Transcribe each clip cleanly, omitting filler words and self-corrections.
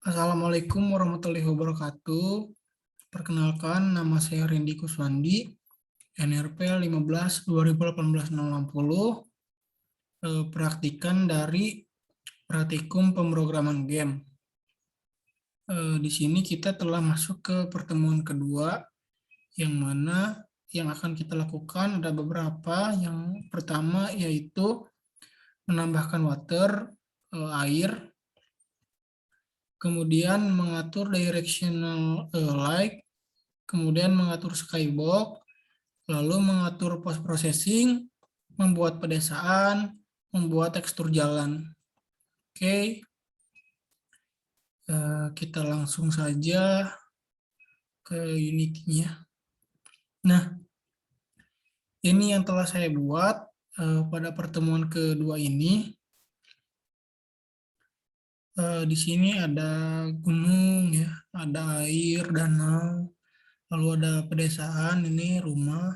Assalamualaikum warahmatullahi wabarakatuh. Perkenalkan, nama saya Rendy Kuswandi, NRP 15/2018-060, praktikan dari praktikum pemrograman game. Di sini kita telah masuk ke pertemuan kedua, yang mana yang akan kita lakukan ada beberapa. Yang pertama yaitu menambahkan water, air, kemudian mengatur directional light, kemudian mengatur skybox, lalu mengatur post processing, membuat pedesaan, membuat tekstur jalan. Oke, kita langsung saja ke Unity-nya. Nah, ini yang telah saya buat pada pertemuan kedua ini. Di sini ada gunung, ya, ada air, danau, lalu ada pedesaan, ini rumah,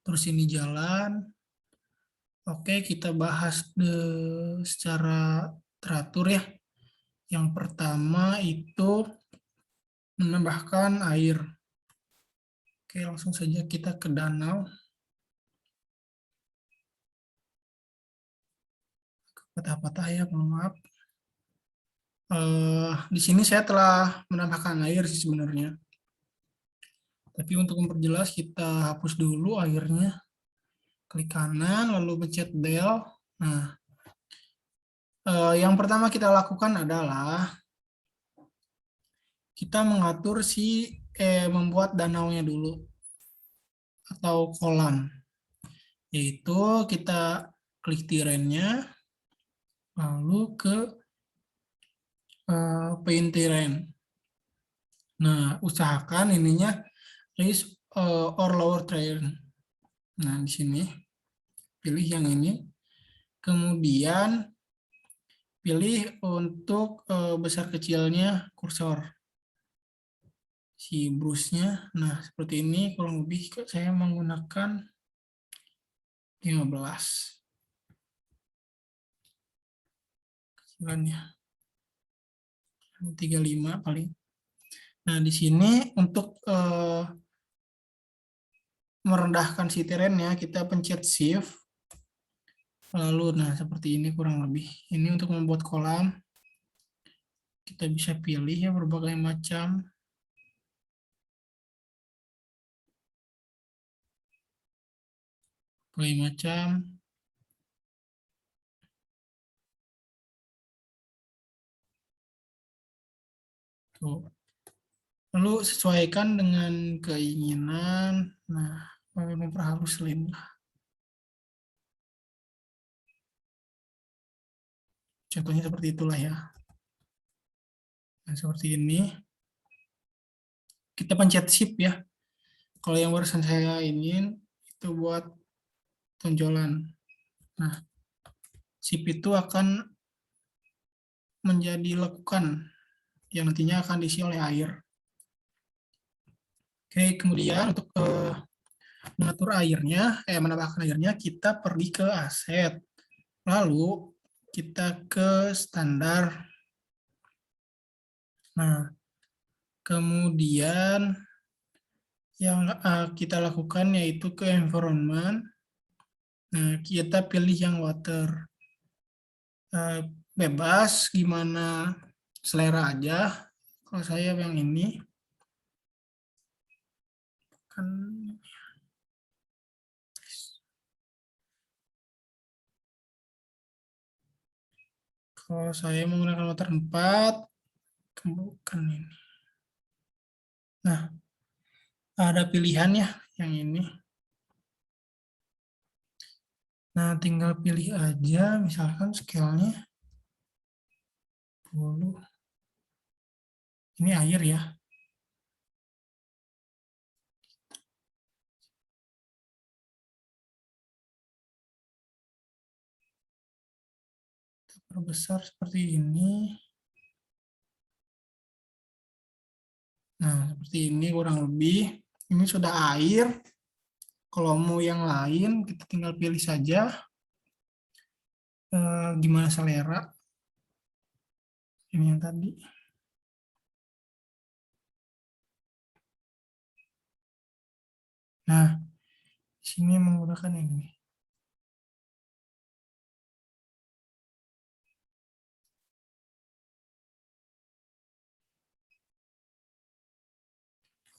terus ini jalan. Oke, kita bahas secara teratur ya. Yang pertama itu menambahkan air. Oke, langsung saja kita ke danau. Patah-patah ya, mohon maaf. Di sini saya telah menambahkan air sih sebenarnya. Tapi untuk memperjelas kita hapus dulu airnya. Klik kanan, lalu pencet del. Nah, yang pertama kita lakukan adalah kita mengatur membuat danaunya dulu atau kolam. Yaitu kita klik tirennya, lalu ke paint terrain. Nah, usahakan ininya raise or lower terrain. Nah, di sini pilih yang ini. Kemudian pilih untuk besar kecilnya kursor si brush-nya. Nah, seperti ini kurang lebih saya menggunakan 15. Kecilannya 35 paling. Nah, di sini untuk merendahkan si terrainnya, kita pencet shift. Lalu, nah seperti ini kurang lebih. Ini untuk membuat kolam. Kita bisa pilih ya berbagai macam. Berbagai macam. Tuh. Lalu sesuaikan dengan keinginan. Nah, memperhalus lem. Contohnya seperti itulah ya. Nah, seperti ini. Kita pencet shift ya. Kalau yang barusan saya ingin itu buat tonjolan. Nah, shift itu akan menjadi lekukan yang nantinya akan diisi oleh air. Oke, kemudian untuk mengatur airnya, menambahkan airnya, kita pergi ke aset. Lalu kita ke standar. Nah, kemudian yang kita lakukan yaitu ke environment. Nah, kita pilih yang water. Bebas, gimana selera aja. Kalau saya yang ini. Kalau saya menggunakan water 4, bukan ini. Nah, ada pilihannya yang ini. Nah, tinggal pilih aja, misalkan scale-nya 10. Ini air ya. Perbesar seperti ini. Nah, seperti ini kurang lebih. Ini sudah air. Kalau mau yang lain, kita tinggal pilih saja. Gimana selera. Ini yang tadi. Nah, di sini menggunakan ini.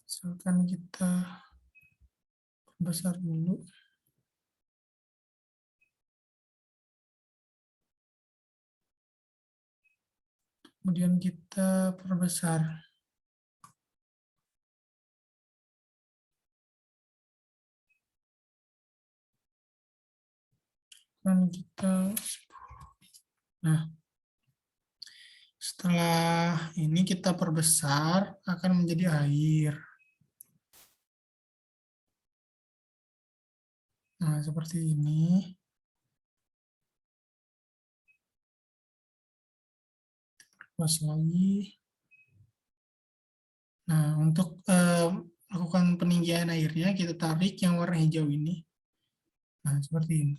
Misalkan kita besar dulu. Kemudian kita perbesar. Dan kita, nah, setelah ini kita perbesar akan menjadi air. Nah, seperti ini. Luas lagi. Nah, untuk lakukan peninggian airnya, kita tarik yang warna hijau ini. Nah, seperti ini.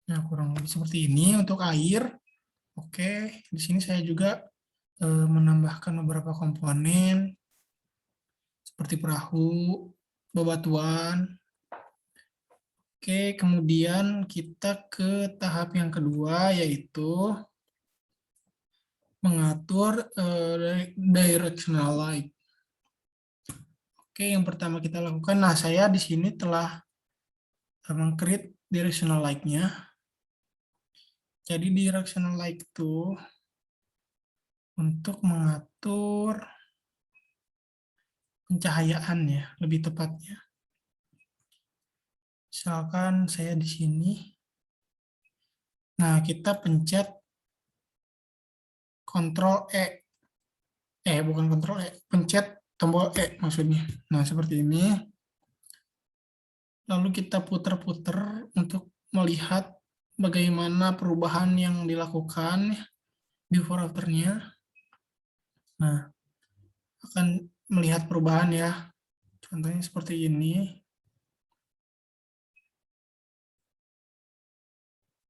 Nah, kurang lebih seperti ini untuk air. Oke, di sini saya juga menambahkan beberapa komponen seperti perahu, bebatuan. Oke, kemudian kita ke tahap yang kedua, yaitu mengatur directional light. Oke, yang pertama kita lakukan, nah saya di sini telah meng-create directional light-nya. Jadi directional light itu untuk mengatur pencahayaan ya, lebih tepatnya. Misalkan saya di sini. Nah, kita pencet Ctrl E. Bukan Ctrl E, pencet tombol E maksudnya. Nah, seperti ini. Lalu kita putar-putar untuk melihat bagaimana perubahan yang dilakukan before after-nya. Nah, akan melihat perubahan ya. Contohnya seperti ini.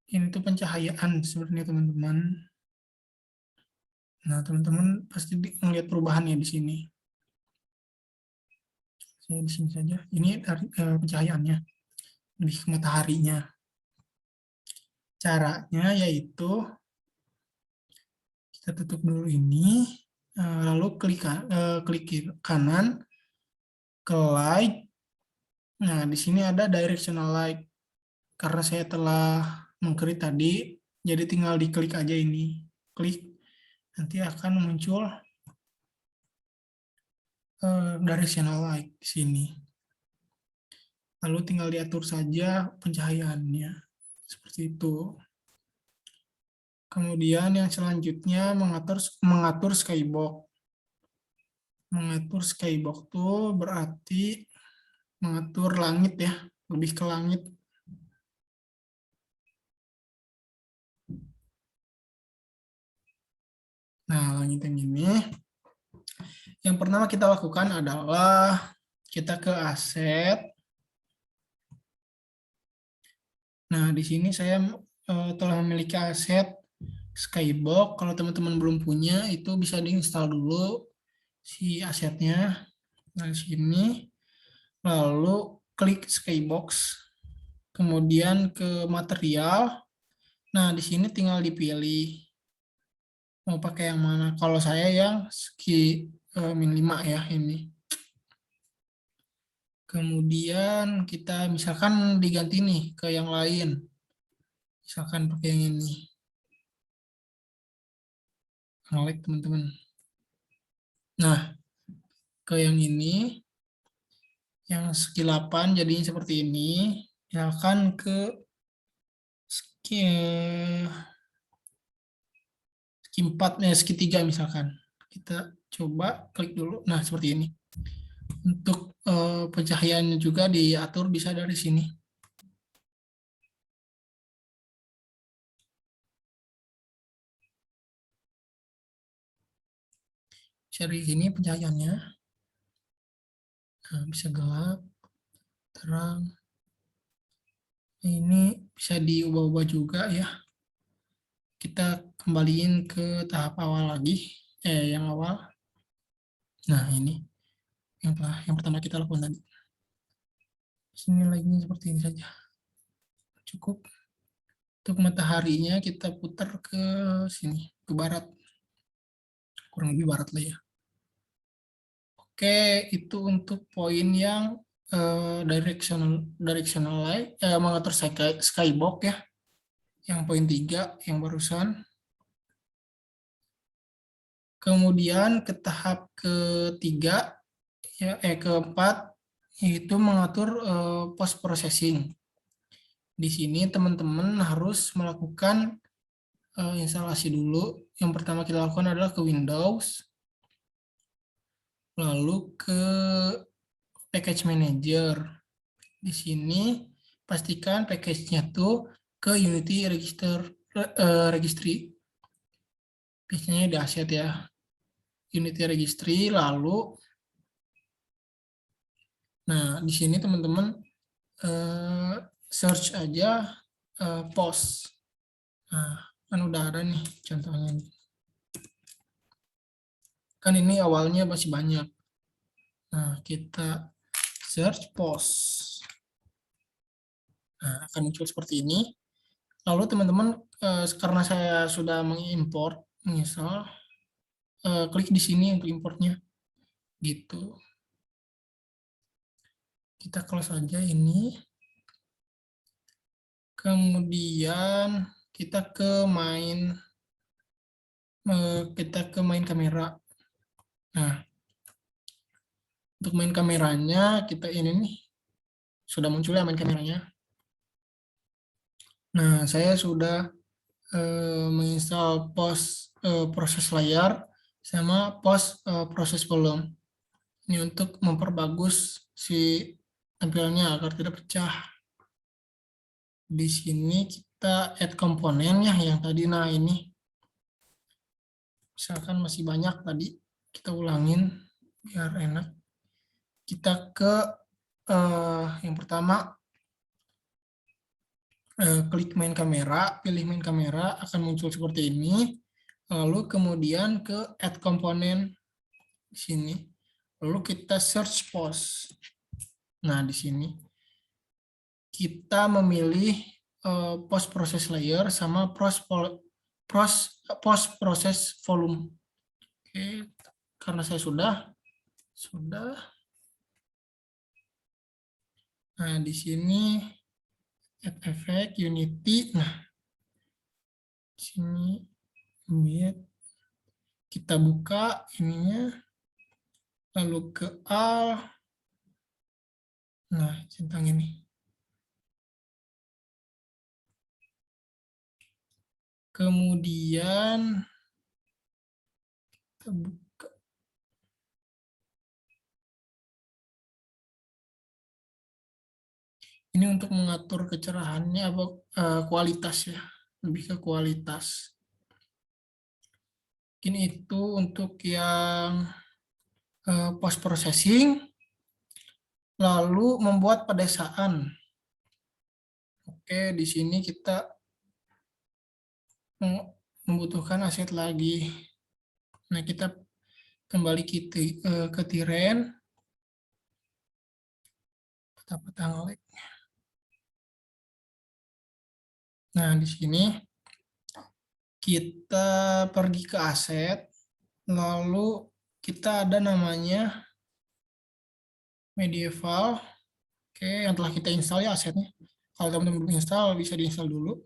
Ini tuh pencahayaan sebenarnya teman-teman. Nah, teman-teman pasti melihat perubahannya di sini. Saya di sini saja. Ini dari pencahayaannya, lebih ke mataharinya. Caranya yaitu kita tutup dulu ini, lalu klik kanan ke light. Nah, di sini ada directional light. Karena saya telah meng-create tadi, jadi tinggal diklik aja ini. Klik, nanti akan muncul directional light di sini. Lalu tinggal diatur saja pencahayaannya. Seperti itu. Kemudian yang selanjutnya mengatur skybox. Mengatur skybox itu berarti mengatur langit ya, lebih ke langit. Nah, langit yang ini. Yang pertama kita lakukan adalah kita ke aset. Nah, di sini saya telah memiliki aset Skybox. Kalau teman-teman belum punya, itu bisa diinstal dulu si asetnya. Nah, di sini. Lalu klik Skybox. Kemudian ke material. Nah, di sini tinggal dipilih mau pakai yang mana. Kalau saya yang Ski min 5 ya ini. Kemudian kita misalkan diganti nih ke yang lain. Misalkan pakai yang ini. Ngelek teman-teman. Nah, ke yang ini. Yang Ski 8 jadinya seperti ini. Misalkan ke Ski 4, Ski 3 misalkan. Kita coba klik dulu. Nah, seperti ini. Untuk pencahayaannya juga diatur bisa dari sini. Dari sini pencahayaannya. Nah, bisa gelap, terang. Ini bisa diubah-ubah juga ya. Kita kembaliin ke tahap awal lagi, yang awal. Nah, ini yang pertama kita lakukan tadi. Sini lagi seperti ini saja. Cukup. Untuk mataharinya kita putar ke sini, ke barat. Kurang lebih barat lah ya. Oke, itu untuk poin yang directional light, mengatur skybox ya. Yang poin 3 yang barusan. Kemudian ke tahap ketiga, ya, keempat, yaitu mengatur post processing. Di sini teman-teman harus melakukan instalasi dulu. Yang pertama kita lakukan adalah ke Windows, lalu ke Package Manager. Di sini pastikan package-nya tuh ke Unity Registry. Biasanya di aset ya. Unity Registry, lalu nah di sini teman-teman search aja post. Nah, kan udah ada nih contohnya. Kan ini awalnya masih banyak. Nah, kita search post. Nah, akan muncul seperti ini. Lalu teman-teman, karena saya sudah mengimport, misal, klik di sini untuk importnya. Gitu. Kita close aja ini. Kemudian kita ke main kamera. Nah, untuk main kameranya kita ini nih sudah muncul ya main kameranya. Nah, saya sudah menginstal post proses layar sama post proses volume. Ini untuk memperbagus si tampilannya agar tidak pecah. Di sini kita add komponennya yang tadi. Nah, ini misalkan masih banyak tadi, kita ulangin biar enak. Kita ke yang pertama, klik main kamera, pilih main kamera, akan muncul seperti ini. Lalu kemudian ke add komponen di sini. Lalu kita search post. Nah, di sini kita memilih post process layer sama post process volume. Oke, karena saya sudah. Nah, di sini add effect Unity. Nah, di sini kita buka ininya, lalu ke all. Nah, centang ini. Kemudian kita buka. Ini untuk mengatur kecerahannya apa kualitas ya, lebih ke kualitas. Ini itu untuk yang post processing, lalu membuat pedesaan. Oke, di sini kita membutuhkan aset lagi. Nah, kita kembali ke tiren. Peta-peta ngelek. Nah, di sini kita pergi ke aset, lalu kita ada namanya medieval. Oke, yang telah kita install ya asetnya. Kalau teman-teman belum install, bisa diinstal dulu.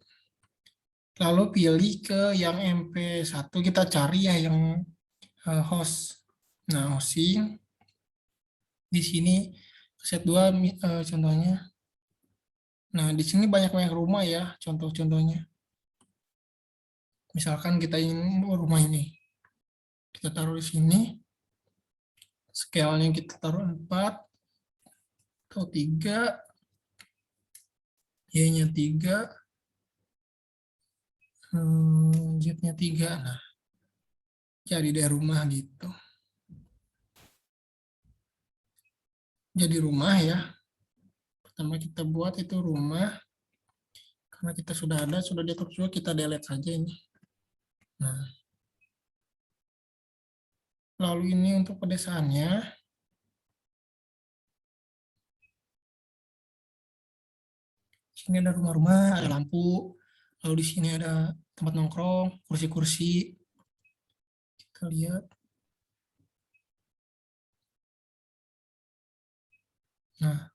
Lalu pilih ke yang MP1, kita cari ya yang host. Nah, hosting. Di sini aset 2 contohnya. Nah, di sini banyak-banyak rumah ya, contoh-contohnya. Misalkan kita ingin rumah ini. Kita taruh di sini. Scale-nya kita taruh 4 atau 3. Y-nya 3. Z-nya 3. Nah, jadi deh rumah gitu. Jadi rumah ya. Pertama kita buat itu rumah. Karena kita sudah ada, sudah diatur juga, kita delete saja ini. Nah, lalu ini untuk pedesaannya. Sini ada rumah-rumah, ada lampu. Lalu di sini ada tempat nongkrong, kursi-kursi. Kita lihat. Nah,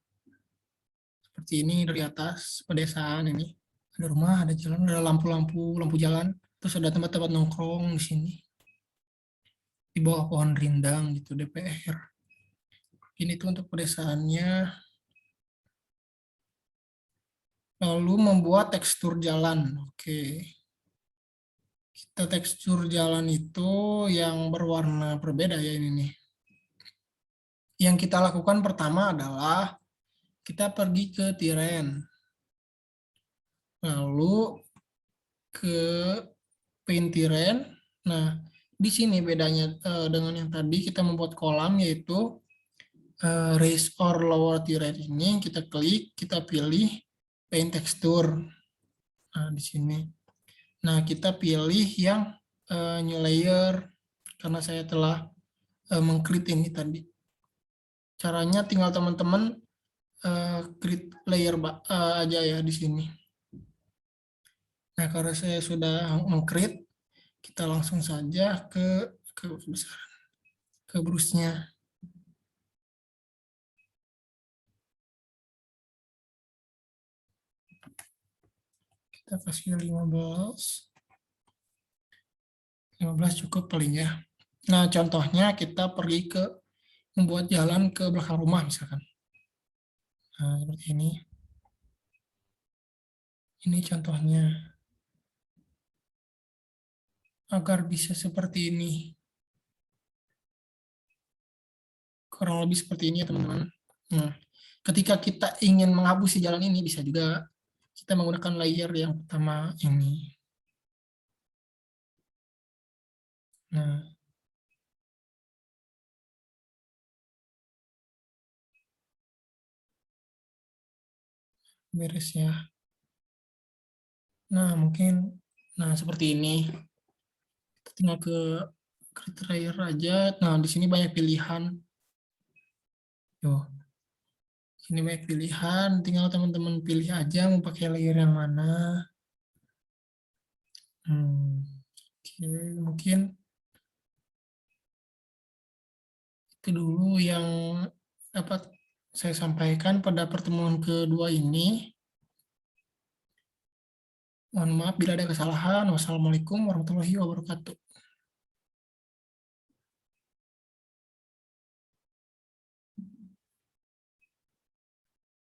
seperti ini dari atas pedesaan ini. Ada rumah, ada jalan, ada lampu-lampu, lampu jalan. Terus ada tempat-tempat nongkrong di sini. Di bawah pohon rindang gitu, DPR. Ini tuh untuk pedesaannya. Lalu membuat tekstur jalan. Oke. Kita tekstur jalan itu yang berwarna berbeda ya ini nih. Yang kita lakukan pertama adalah kita pergi ke tiren. Lalu ke paint tiren. Nah, di sini bedanya dengan yang tadi kita membuat kolam, yaitu raise or lower tiren ini kita klik, kita pilih paint texture. Nah, di sini. Nah, kita pilih yang new layer karena saya telah mengklik ini tadi. Caranya tinggal teman-teman create layer aja ya di sini. Nah, karena saya sudah meng-create, kita langsung saja ke kebesaran, ke brush-nya. Kita kasih 15. 15 cukup paling ya. Nah, contohnya kita pergi ke membuat jalan ke belakang rumah misalkan. Nah, seperti ini. Ini contohnya. Agar bisa seperti ini. Kurang lebih seperti ini ya teman-teman. Nah, ketika kita ingin menghapusi jalan ini, bisa juga kita menggunakan layer yang pertama ini. Nah, beres ya. Nah, mungkin seperti ini. Kita tinggal ke create layer aja. Nah, di sini banyak pilihan. Tuh. Ini banyak pilihan, tinggal teman-teman pilih aja mau pakai layer yang mana. Oke, mungkin itu dulu yang dapat saya sampaikan pada pertemuan kedua ini. Mohon maaf bila ada kesalahan. Wassalamualaikum warahmatullahi wabarakatuh.